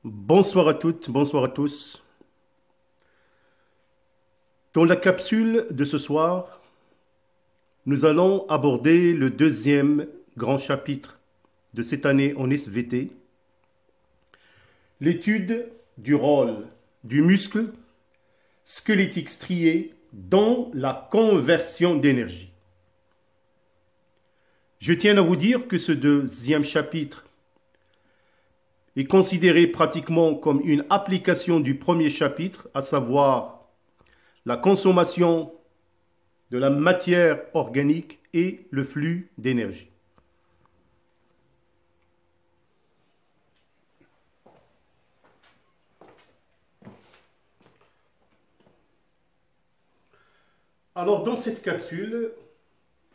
Bonsoir à toutes, bonsoir à tous. Dans la capsule de ce soir, nous allons aborder le deuxième grand chapitre de cette année en SVT, l'étude du rôle du muscle squelettique strié dans la conversion d'énergie. Je tiens à vous dire que ce deuxième chapitre est considéré pratiquement comme une application du premier chapitre, à savoir la consommation de la matière organique et le flux d'énergie. Alors, dans cette capsule,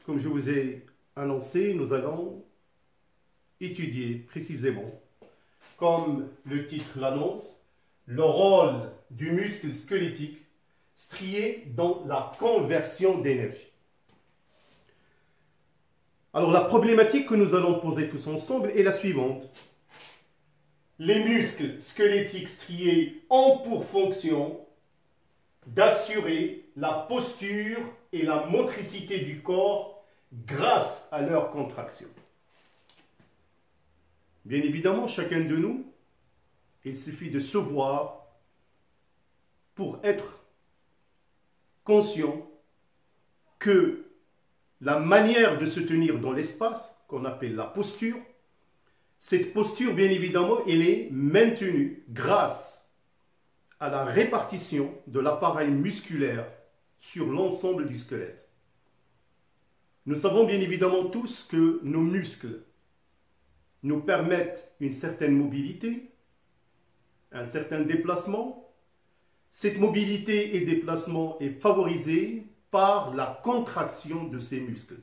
comme je vous ai annoncé, nous allons étudier précisément, comme le titre l'annonce, le rôle du muscle squelettique strié dans la conversion d'énergie. Alors, la problématique que nous allons poser tous ensemble est la suivante. Les muscles squelettiques striés ont pour fonction d'assurer la posture et la motricité du corps grâce à leur contraction. Bien évidemment, chacun de nous, il suffit de se voir pour être conscient que la manière de se tenir dans l'espace, qu'on appelle la posture, cette posture, bien évidemment, elle est maintenue grâce à la répartition de l'appareil musculaire sur l'ensemble du squelette. Nous savons bien évidemment tous que nos muscles nous permettent une certaine mobilité, un certain déplacement. Cette mobilité et déplacement est favorisée par la contraction de ces muscles.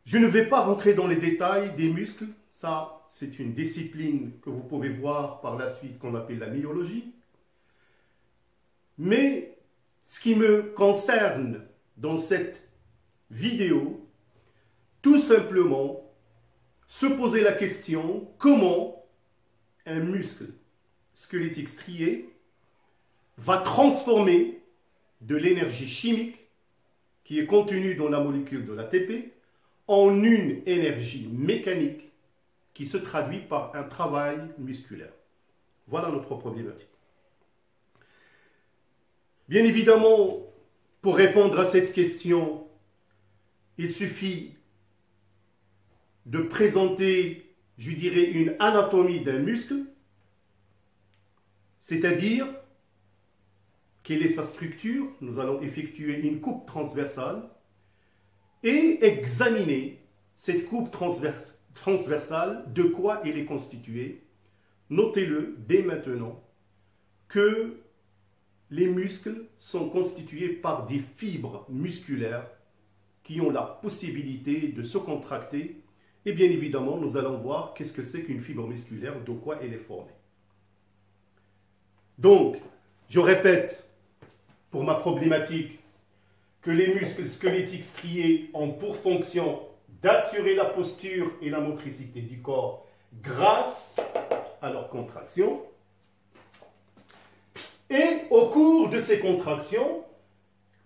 Je ne vais pas rentrer dans les détails des muscles, ça c'est une discipline que vous pouvez voir par la suite qu'on appelle la myologie. Mais ce qui me concerne dans cette vidéo, tout simplement, se poser la question comment un muscle squelettique strié va transformer de l'énergie chimique qui est contenue dans la molécule de l'ATP en une énergie mécanique qui se traduit par un travail musculaire. Voilà notre problématique. Bien évidemment, pour répondre à cette question, il suffit de présenter, je dirais, une anatomie d'un muscle, c'est-à-dire quelle est sa structure. Nous allons effectuer une coupe transversale et examiner cette coupe transversale, de quoi elle est constituée. Notez-le dès maintenant que les muscles sont constitués par des fibres musculaires qui ont la possibilité de se contracter. Et bien évidemment, nous allons voir qu'est-ce que c'est qu'une fibre musculaire, de quoi elle est formée. Donc, je répète, pour ma problématique, que les muscles squelettiques striés ont pour fonction d'assurer la posture et la motricité du corps grâce à leur contraction. Et au cours de ces contractions,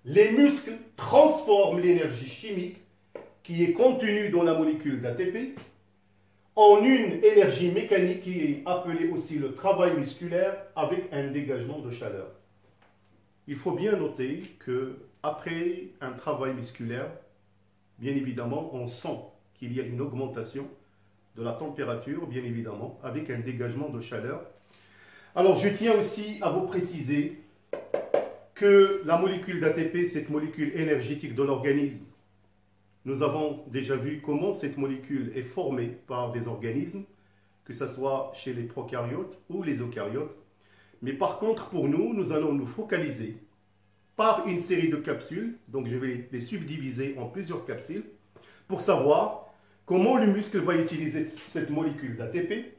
les muscles transforment l'énergie chimique qui est contenue dans la molécule d'ATP en une énergie mécanique qui est appelée aussi le travail musculaire avec un dégagement de chaleur. Il faut bien noter qu'après un travail musculaire, bien évidemment, on sent qu'il y a une augmentation de la température, bien évidemment, avec un dégagement de chaleur. Alors, je tiens aussi à vous préciser que la molécule d'ATP, cette molécule énergétique de l'organisme, nous avons déjà vu comment cette molécule est formée par des organismes, que ce soit chez les prokaryotes ou les eucaryotes. Mais par contre, pour nous, nous allons nous focaliser par une série de capsules, donc je vais les subdiviser en plusieurs capsules, pour savoir comment le muscle va utiliser cette molécule d'ATP,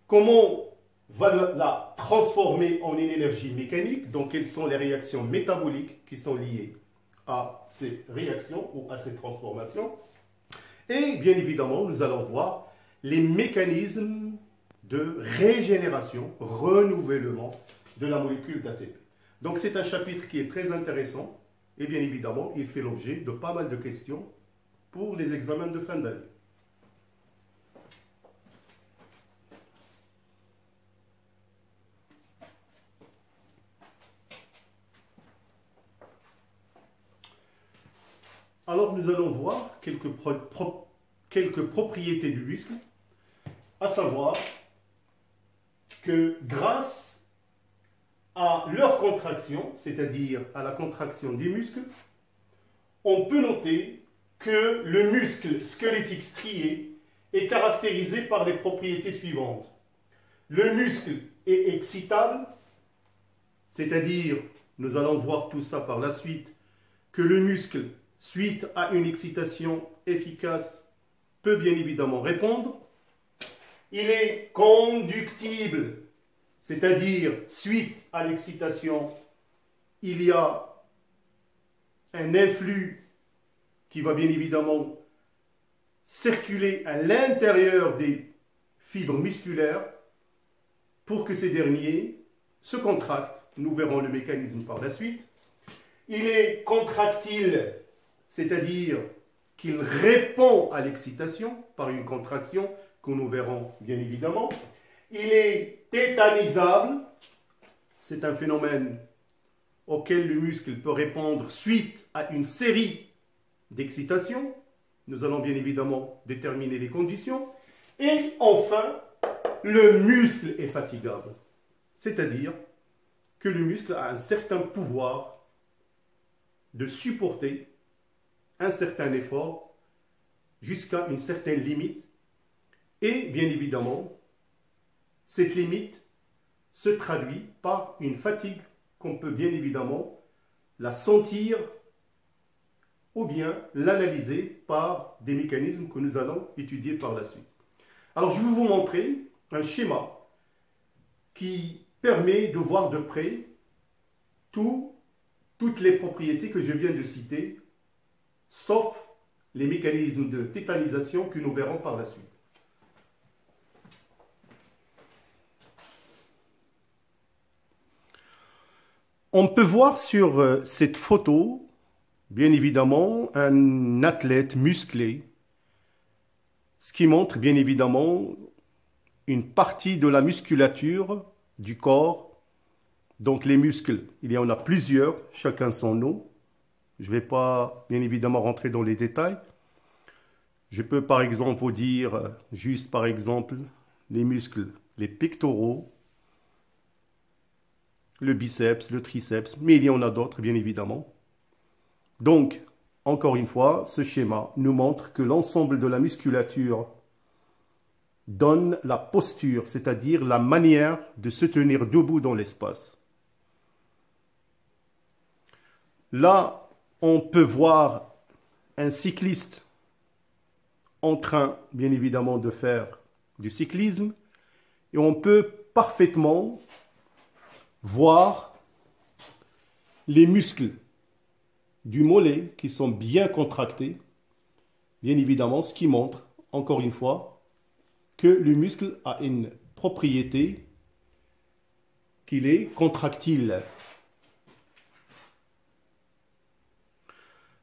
comment va la transformer en une énergie mécanique, donc quelles sont les réactions métaboliques qui sont liées à ces réactions ou à ces transformations. Et bien évidemment, nous allons voir les mécanismes de régénération, renouvellement de la molécule d'ATP. Donc c'est un chapitre qui est très intéressant et bien évidemment, il fait l'objet de pas mal de questions pour les examens de fin d'année. Alors nous allons voir quelques propriétés du muscle, à savoir que grâce à leur contraction, c'est-à-dire à la contraction des muscles, on peut noter que le muscle squelettique strié est caractérisé par les propriétés suivantes. Le muscle est excitable, c'est-à-dire, nous allons voir tout ça par la suite, que le muscle, suite à une excitation efficace, peut bien évidemment répondre. Il est conductible, c'est-à-dire, suite à l'excitation, il y a un influx qui va bien évidemment circuler à l'intérieur des fibres musculaires pour que ces derniers se contractent. Nous verrons le mécanisme par la suite. Il est contractile, c'est-à-dire qu'il répond à l'excitation par une contraction que nous verrons bien évidemment. Il est tétanisable, c'est un phénomène auquel le muscle peut répondre suite à une série d'excitations. Nous allons bien évidemment déterminer les conditions. Et enfin, le muscle est fatigable, c'est-à-dire que le muscle a un certain pouvoir de supporter un certain effort jusqu'à une certaine limite. Et bien évidemment, cette limite se traduit par une fatigue qu'on peut bien évidemment la sentir ou bien l'analyser par des mécanismes que nous allons étudier par la suite. Alors je vais vous montrer un schéma qui permet de voir de près toutes les propriétés que je viens de citer, sauf les mécanismes de tétanisation que nous verrons par la suite. On peut voir sur cette photo, bien évidemment, un athlète musclé, ce qui montre bien évidemment une partie de la musculature du corps. Donc les muscles, il y en a plusieurs, chacun son nom. Je ne vais pas bien évidemment rentrer dans les détails. Je peux par exemple vous dire, juste par exemple, les muscles, les pectoraux, le biceps, le triceps, mais il y en a d'autres bien évidemment. Donc, encore une fois, ce schéma nous montre que l'ensemble de la musculature donne la posture, c'est-à-dire la manière de se tenir debout dans l'espace. Là, on peut voir un cycliste en train, bien évidemment, de faire du cyclisme, et on peut parfaitement voir les muscles du mollet qui sont bien contractés, bien évidemment, ce qui montre, encore une fois, que le muscle a une propriété qu'il est contractile.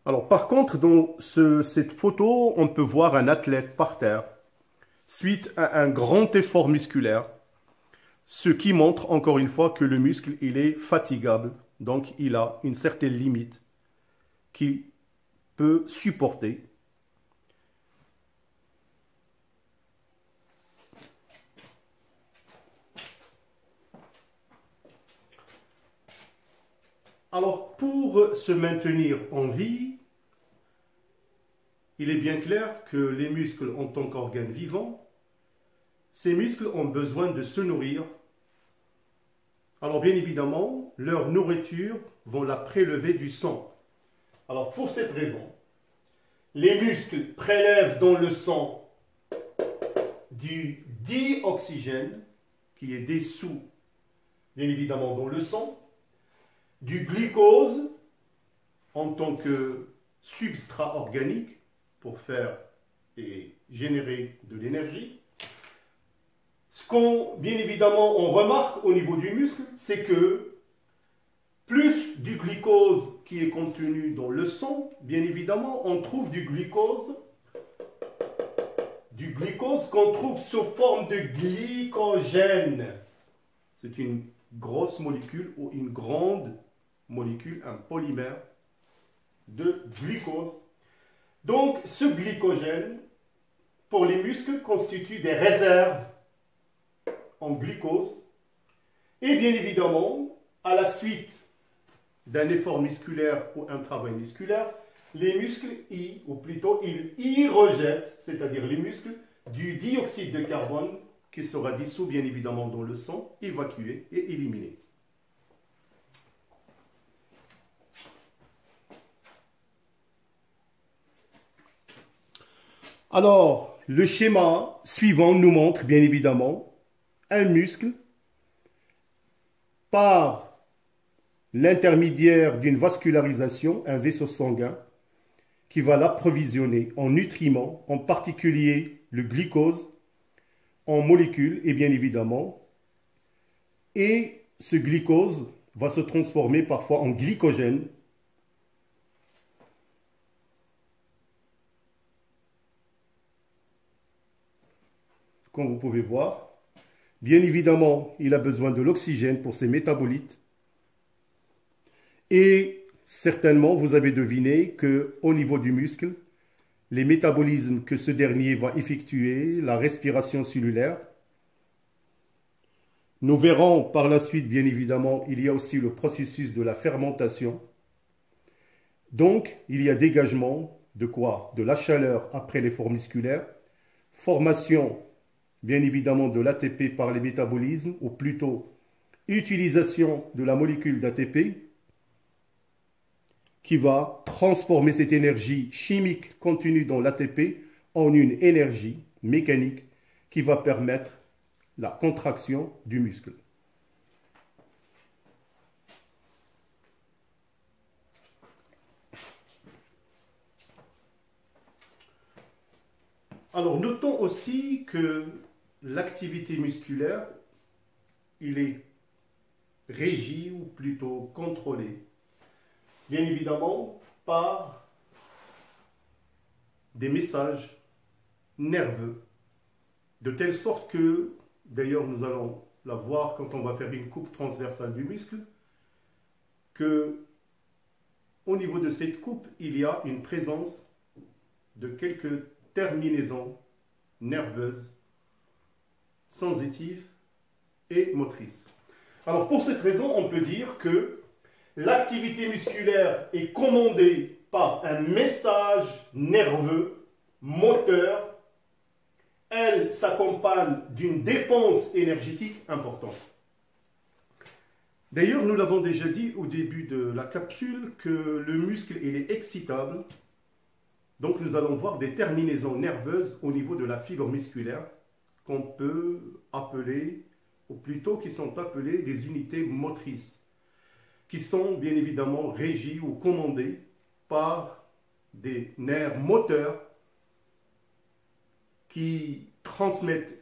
Alors, par contre, dans cette photo, on peut voir un athlète par terre, suite à un grand effort musculaire, ce qui montre encore une fois que le muscle, il est fatigable, donc il a une certaine limite qu'il peut supporter. Alors, pour se maintenir en vie, il est bien clair que les muscles en tant qu'organes vivants, ces muscles ont besoin de se nourrir. Alors bien évidemment, leur nourriture vont la prélever du sang. Alors pour cette raison, les muscles prélèvent dans le sang du dioxygène qui est dissous bien évidemment dans le sang, du glucose en tant que substrat organique pour faire et générer de l'énergie, bien évidemment, on remarque au niveau du muscle, c'est que plus du glucose qui est contenu dans le sang, bien évidemment, on trouve du glucose qu'on trouve sous forme de glycogène. C'est une grosse molécule ou une grande molécule, un polymère de glucose. Donc, ce glycogène, pour les muscles, constitue des réserves en glucose. Et bien évidemment, à la suite d'un effort musculaire ou un travail musculaire, les muscles, ils y rejettent, c'est-à-dire les muscles, du dioxyde de carbone qui sera dissous bien évidemment dans le sang, évacué et éliminé. Alors, le schéma suivant nous montre bien évidemment un muscle par l'intermédiaire d'une vascularisation, un vaisseau sanguin, qui va l'approvisionner en nutriments, en particulier le glucose, en molécules et bien évidemment, et ce glucose va se transformer parfois en glycogène, comme vous pouvez voir. Bien évidemment, il a besoin de l'oxygène pour ses métabolites. Et certainement, vous avez deviné qu'au niveau du muscle, les métabolismes que ce dernier va effectuer, la respiration cellulaire. Nous verrons par la suite, bien évidemment, il y a aussi le processus de la fermentation. Donc, il y a dégagement de quoi? De la chaleur après l'effort musculaire, formation bien évidemment de l'ATP par les métabolismes, ou plutôt utilisation de la molécule d'ATP qui va transformer cette énergie chimique contenue dans l'ATP en une énergie mécanique qui va permettre la contraction du muscle. Alors, notons aussi que l'activité musculaire, il est régi ou plutôt contrôlé, bien évidemment, par des messages nerveux, de telle sorte que, d'ailleurs nous allons la voir quand on va faire une coupe transversale du muscle, que au niveau de cette coupe, il y a une présence de quelques terminaisons nerveuses, sensitives et motrices. Alors pour cette raison, on peut dire que l'activité musculaire est commandée par un message nerveux, moteur. Elle s'accompagne d'une dépense énergétique importante. D'ailleurs, nous l'avons déjà dit au début de la capsule que le muscle il est excitable. Donc nous allons voir des terminaisons nerveuses au niveau de la fibre musculaire qu'on peut appeler, ou plutôt qui sont appelées des unités motrices, qui sont bien évidemment régies ou commandées par des nerfs moteurs qui transmettent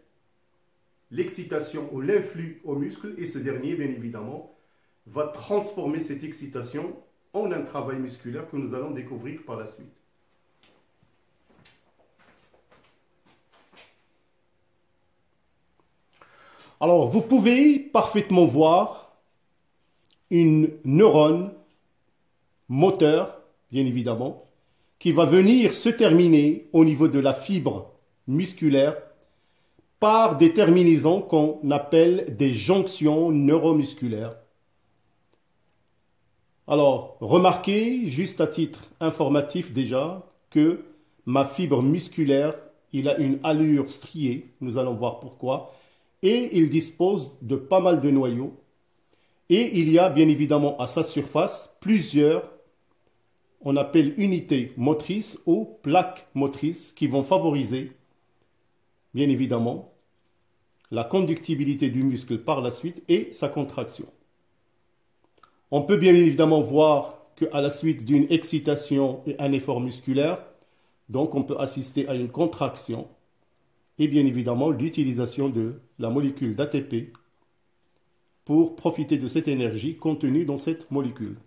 l'excitation ou l'influx au muscle, et ce dernier, bien évidemment, va transformer cette excitation en un travail musculaire que nous allons découvrir par la suite. Alors, vous pouvez parfaitement voir une neurone moteur, bien évidemment, qui va venir se terminer au niveau de la fibre musculaire par des terminaisons qu'on appelle des jonctions neuromusculaires. Alors, remarquez, juste à titre informatif déjà, que ma fibre musculaire, il a une allure striée, nous allons voir pourquoi, et il dispose de pas mal de noyaux. Et il y a bien évidemment à sa surface plusieurs, on appelle unités motrices ou plaques motrices qui vont favoriser, bien évidemment, la conductibilité du muscle par la suite et sa contraction. On peut bien évidemment voir qu'à la suite d'une excitation et un effort musculaire, donc on peut assister à une contraction et bien évidemment l'utilisation de la molécule d'ATP pour profiter de cette énergie contenue dans cette molécule.